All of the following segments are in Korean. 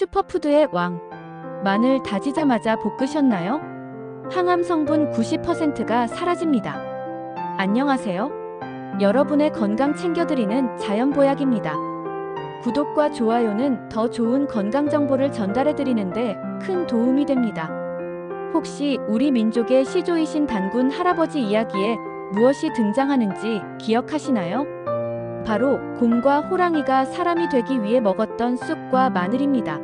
슈퍼푸드의 왕. 마늘 다지자마자 볶으셨나요? 항암 성분 90%가 사라집니다. 안녕하세요. 여러분의 건강 챙겨드리는 자연보약입니다. 구독과 좋아요는 더 좋은 건강 정보를 전달해드리는데 큰 도움이 됩니다. 혹시 우리 민족의 시조이신 단군 할아버지 이야기에 무엇이 등장하는지 기억하시나요? 바로 곰과 호랑이가 사람이 되기 위해 먹었던 쑥과 마늘입니다.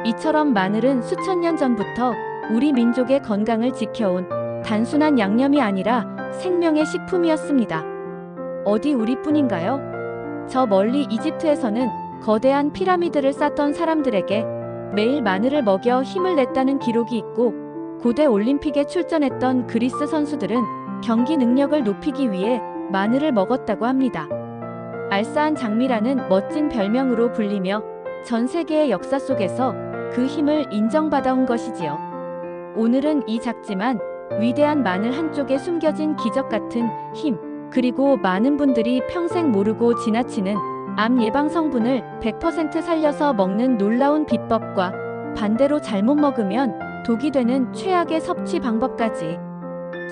이처럼 마늘은 수천 년 전부터 우리 민족의 건강을 지켜온 단순한 양념이 아니라 생명의 식품이었습니다. 어디 우리뿐인가요? 저 멀리 이집트에서는 거대한 피라미드를 쌓던 사람들에게 매일 마늘을 먹여 힘을 냈다는 기록이 있고, 고대 올림픽에 출전했던 그리스 선수들은 경기 능력을 높이기 위해 마늘을 먹었다고 합니다. 알싸한 장미라는 멋진 별명으로 불리며 전 세계의 역사 속에서 그 힘을 인정받아온 것이지요. 오늘은 이 작지만 위대한 마늘 한쪽에 숨겨진 기적 같은 힘, 그리고 많은 분들이 평생 모르고 지나치는 암 예방 성분을 100% 살려서 먹는 놀라운 비법과 반대로 잘못 먹으면 독이 되는 최악의 섭취 방법까지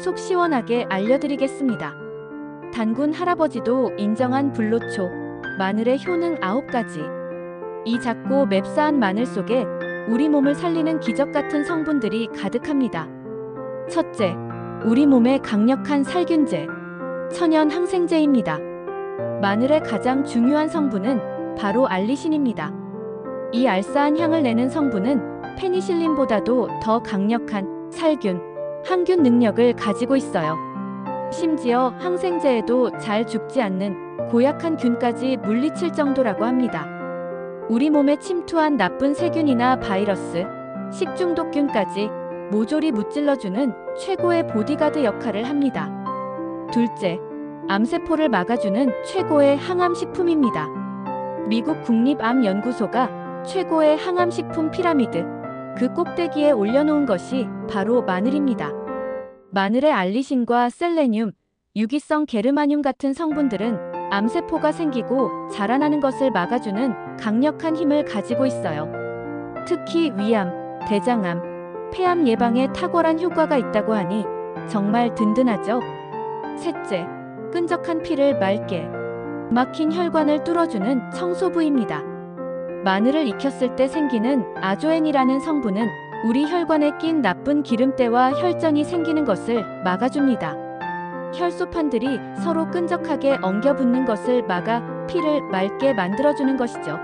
속 시원하게 알려드리겠습니다. 단군 할아버지도 인정한 불로초, 마늘의 효능 9가지. 이 작고 맵싸한 마늘 속에 우리 몸을 살리는 기적 같은 성분들이 가득합니다. 첫째, 우리 몸의 강력한 살균제, 천연 항생제입니다. 마늘의 가장 중요한 성분은 바로 알리신입니다. 이 알싸한 향을 내는 성분은 페니실린보다도 더 강력한 살균, 항균 능력을 가지고 있어요. 심지어 항생제에도 잘 죽지 않는 고약한 균까지 물리칠 정도라고 합니다. 우리 몸에 침투한 나쁜 세균이나 바이러스, 식중독균까지 모조리 무찔러주는 최고의 보디가드 역할을 합니다. 둘째, 암세포를 막아주는 최고의 항암식품입니다. 미국 국립암연구소가 최고의 항암식품 피라미드, 그 꼭대기에 올려놓은 것이 바로 마늘입니다. 마늘의 알리신과 셀레늄, 유기성 게르마늄 같은 성분들은 암세포가 생기고 자라나는 것을 막아주는 강력한 힘을 가지고 있어요. 특히 위암, 대장암, 폐암 예방에 탁월한 효과가 있다고 하니 정말 든든하죠? 셋째, 끈적한 피를 맑게, 막힌 혈관을 뚫어주는 청소부입니다. 마늘을 익혔을 때 생기는 아조엔이라는 성분은 우리 혈관에 낀 나쁜 기름때와 혈전이 생기는 것을 막아줍니다. 혈소판들이 서로 끈적하게 엉겨붙는 것을 막아 피를 맑게 만들어주는 것이죠.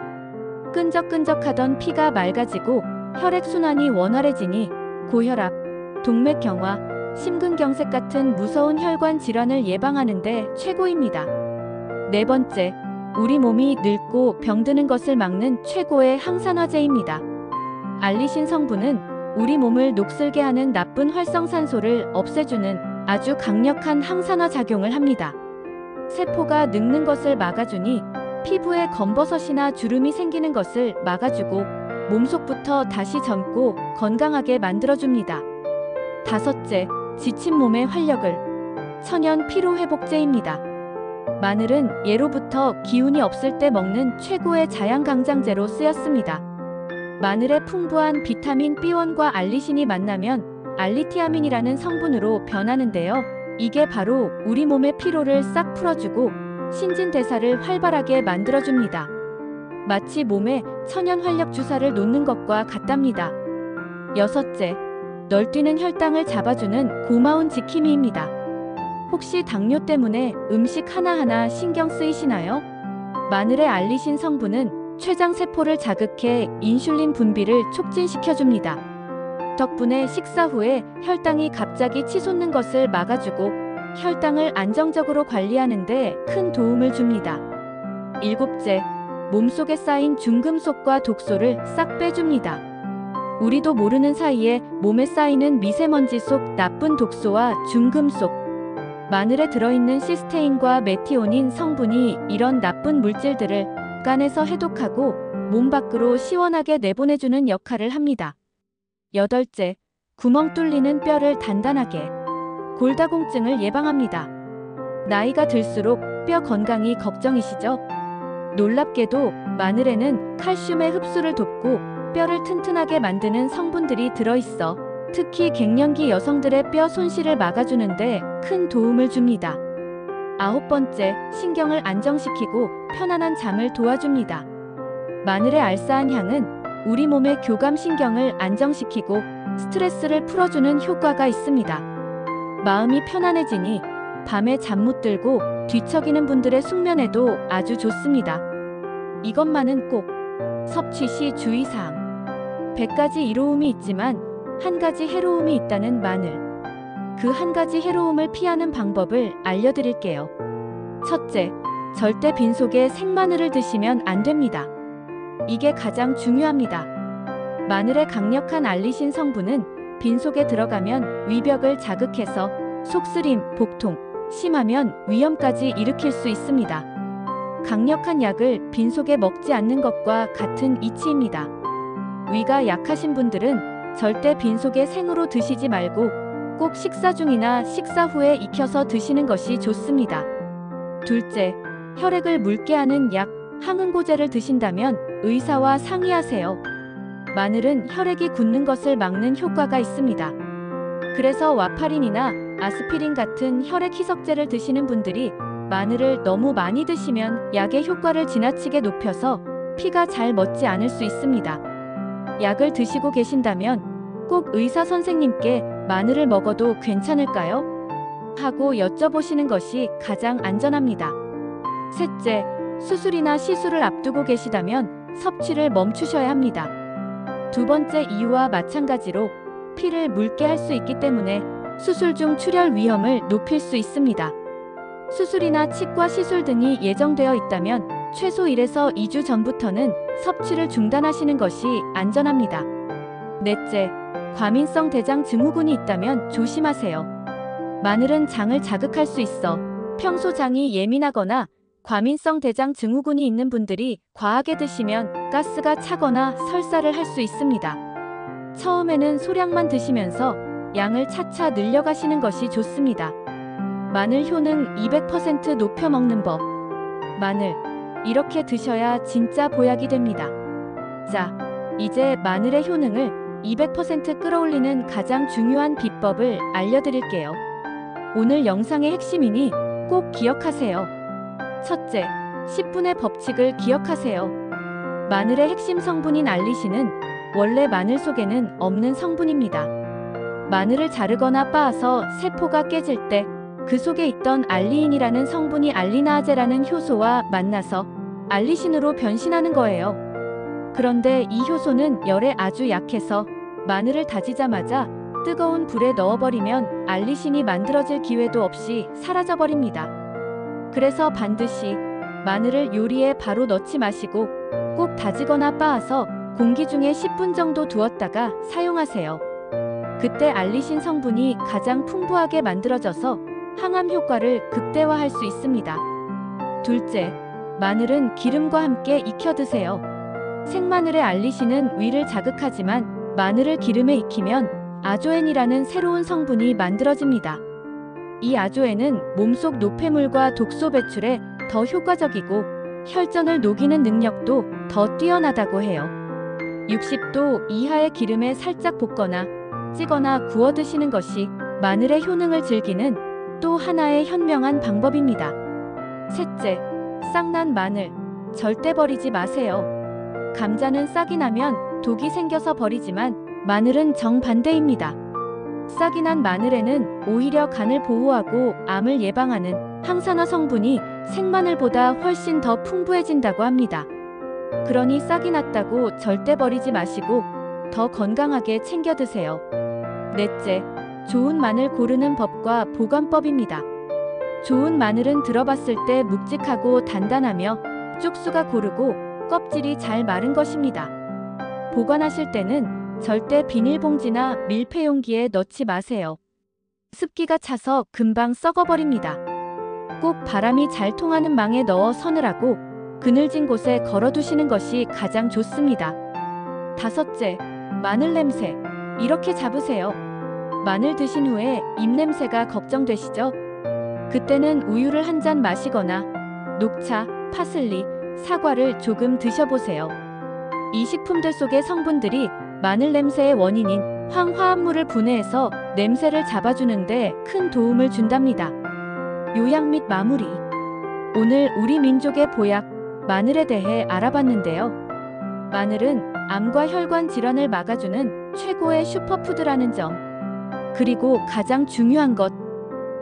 끈적끈적하던 피가 맑아지고 혈액순환이 원활해지니 고혈압, 동맥경화, 심근경색 같은 무서운 혈관 질환을 예방하는 데 최고입니다. 네 번째, 우리 몸이 늙고 병드는 것을 막는 최고의 항산화제입니다. 알리신 성분은 우리 몸을 녹슬게 하는 나쁜 활성산소를 없애주는 아주 강력한 항산화 작용을 합니다. 세포가 늙는 것을 막아주니 피부에 검버섯이나 주름이 생기는 것을 막아주고 몸속부터 다시 젊고 건강하게 만들어줍니다. 다섯째, 지친 몸의 활력을, 천연 피로회복제입니다. 마늘은 예로부터 기운이 없을 때 먹는 최고의 자양강장제로 쓰였습니다. 마늘의 풍부한 비타민 B1과 알리신이 만나면 알리티아민이라는 성분으로 변하는데요. 이게 바로 우리 몸의 피로를 싹 풀어주고 신진대사를 활발하게 만들어줍니다. 마치 몸에 천연 활력 주사를 놓는 것과 같답니다. 여섯째, 널뛰는 혈당을 잡아주는 고마운 지킴이입니다. 혹시 당뇨 때문에 음식 하나하나 신경 쓰이시나요? 마늘의 알리신 성분은 췌장세포를 자극해 인슐린 분비를 촉진시켜줍니다. 덕분에 식사 후에 혈당이 갑자기 치솟는 것을 막아주고 혈당을 안정적으로 관리하는 데 큰 도움을 줍니다. 일곱째, 몸속에 쌓인 중금속과 독소를 싹 빼줍니다. 우리도 모르는 사이에 몸에 쌓이는 미세먼지 속 나쁜 독소와 중금속, 마늘에 들어있는 시스테인과 메티오닌 성분이 이런 나쁜 물질들을 간에서 해독하고 몸 밖으로 시원하게 내보내주는 역할을 합니다. 여덟째, 구멍 뚫리는 뼈를 단단하게, 골다공증을 예방합니다. 나이가 들수록 뼈 건강이 걱정이시죠? 놀랍게도 마늘에는 칼슘의 흡수를 돕고 뼈를 튼튼하게 만드는 성분들이 들어있어 특히 갱년기 여성들의 뼈 손실을 막아주는데 큰 도움을 줍니다. 9번째, 신경을 안정시키고 편안한 잠을 도와줍니다. 마늘의 알싸한 향은 우리 몸의 교감신경을 안정시키고 스트레스를 풀어주는 효과가 있습니다. 마음이 편안해지니 밤에 잠 못 들고 뒤척이는 분들의 숙면에도 아주 좋습니다. 이것만은 꼭 섭취 시 주의사항. 100가지 이로움이 있지만 한 가지 해로움이 있다는 마늘. 그 한 가지 해로움을 피하는 방법을 알려드릴게요. 첫째, 절대 빈속에 생마늘을 드시면 안 됩니다. 이게 가장 중요합니다. 마늘의 강력한 알리신 성분은 빈속에 들어가면 위벽을 자극해서 속쓰림, 복통, 심하면 위염까지 일으킬 수 있습니다. 강력한 약을 빈속에 먹지 않는 것과 같은 이치입니다. 위가 약하신 분들은 절대 빈속에 생으로 드시지 말고 꼭 식사 중이나 식사 후에 익혀서 드시는 것이 좋습니다. 둘째, 혈액을 묽게 하는 약, 항응고제를 드신다면 의사와 상의하세요. 마늘은 혈액이 굳는 것을 막는 효과가 있습니다. 그래서 와파린이나 아스피린 같은 혈액 희석제를 드시는 분들이 마늘을 너무 많이 드시면 약의 효과를 지나치게 높여서 피가 잘 멎지 않을 수 있습니다. 약을 드시고 계신다면 꼭 의사 선생님께 마늘을 먹어도 괜찮을까요? 하고 여쭤보시는 것이 가장 안전합니다. 셋째, 수술이나 시술을 앞두고 계시다면 섭취를 멈추셔야 합니다. 두 번째 이유와 마찬가지로 피를 묽게 할 수 있기 때문에 수술 중 출혈 위험을 높일 수 있습니다. 수술이나 치과 시술 등이 예정되어 있다면 최소 1에서 2주 전부터는 섭취를 중단하시는 것이 안전합니다. 넷째, 과민성 대장 증후군이 있다면 조심하세요. 마늘은 장을 자극할 수 있어 평소 장이 예민하거나 과민성 대장 증후군이 있는 분들이 과하게 드시면 가스가 차거나 설사를 할 수 있습니다. 처음에는 소량만 드시면서 양을 차차 늘려가시는 것이 좋습니다. 마늘 효능 200% 높여 먹는 법. 마늘, 이렇게 드셔야 진짜 보약이 됩니다. 자, 이제 마늘의 효능을 200% 끌어올리는 가장 중요한 비법을 알려드릴게요. 오늘 영상의 핵심이니 꼭 기억하세요. 첫째, 10분의 법칙을 기억하세요. 마늘의 핵심 성분인 알리신은 원래 마늘 속에는 없는 성분입니다. 마늘을 자르거나 빻아서 세포가 깨질 때 그 속에 있던 알리인이라는 성분이 알리나아제라는 효소와 만나서 알리신으로 변신하는 거예요. 그런데 이 효소는 열에 아주 약해서 마늘을 다지자마자 뜨거운 불에 넣어버리면 알리신이 만들어질 기회도 없이 사라져버립니다. 그래서 반드시 마늘을 요리에 바로 넣지 마시고 꼭 다지거나 빻아서 공기 중에 10분 정도 두었다가 사용하세요. 그때 알리신 성분이 가장 풍부하게 만들어져서 항암 효과를 극대화할 수 있습니다. 둘째, 마늘은 기름과 함께 익혀 드세요. 생마늘의 알리신은 위를 자극하지만 마늘을 기름에 익히면 아조엔이라는 새로운 성분이 만들어집니다. 이 아조엔은 몸속 노폐물과 독소 배출에 더 효과적이고 혈전을 녹이는 능력도 더 뛰어나다고 해요. 60도 이하의 기름에 살짝 볶거나 찌거나 구워 드시는 것이 마늘의 효능을 즐기는 또 하나의 현명한 방법입니다. 셋째, 싹난 마늘 절대 버리지 마세요. 감자는 싹이 나면 독이 생겨서 버리지만 마늘은 정반대입니다. 싹이 난 마늘에는 오히려 간을 보호하고 암을 예방하는 항산화 성분이 생마늘보다 훨씬 더 풍부해진다고 합니다. 그러니 싹이 났다고 절대 버리지 마시고 더 건강하게 챙겨 드세요. 넷째, 좋은 마늘 고르는 법과 보관법입니다. 좋은 마늘은 들어봤을 때 묵직하고 단단하며 쪽수가 고르고 껍질이 잘 마른 것입니다. 보관하실 때는 절대 비닐봉지나 밀폐용기에 넣지 마세요. 습기가 차서 금방 썩어버립니다. 꼭 바람이 잘 통하는 망에 넣어 서늘하고 그늘진 곳에 걸어두시는 것이 가장 좋습니다. 다섯째, 마늘 냄새 이렇게 잡으세요. 마늘 드신 후에 입냄새가 걱정되시죠? 그때는 우유를 한 잔 마시거나 녹차, 파슬리, 사과를 조금 드셔보세요. 이 식품들 속의 성분들이 마늘 냄새의 원인인 황화합물을 분해해서 냄새를 잡아주는데 큰 도움을 준답니다. 요약 및 마무리. 오늘 우리 민족의 보약, 마늘에 대해 알아봤는데요. 마늘은 암과 혈관 질환을 막아주는 최고의 슈퍼푸드라는 점. 그리고 가장 중요한 것,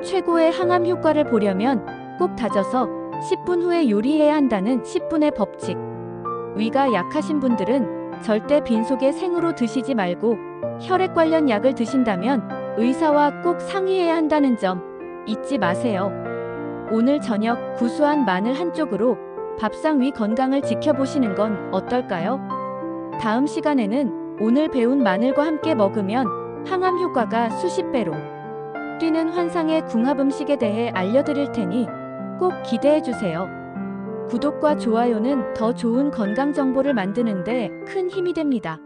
최고의 항암 효과를 보려면 꼭 다져서 10분 후에 요리해야 한다는 10분의 법칙. 위가 약하신 분들은 절대 빈속에 생으로 드시지 말고 혈액 관련 약을 드신다면 의사와 꼭 상의해야 한다는 점 잊지 마세요. 오늘 저녁 구수한 마늘 한 쪽으로 밥상 위 건강을 지켜보시는 건 어떨까요? 다음 시간에는 오늘 배운 마늘과 함께 먹으면 항암 효과가 수십 배로 뛰는 환상의 궁합 음식에 대해 알려드릴 테니 꼭 기대해 주세요. 구독과 좋아요는 더 좋은 건강 정보를 만드는데 큰 힘이 됩니다.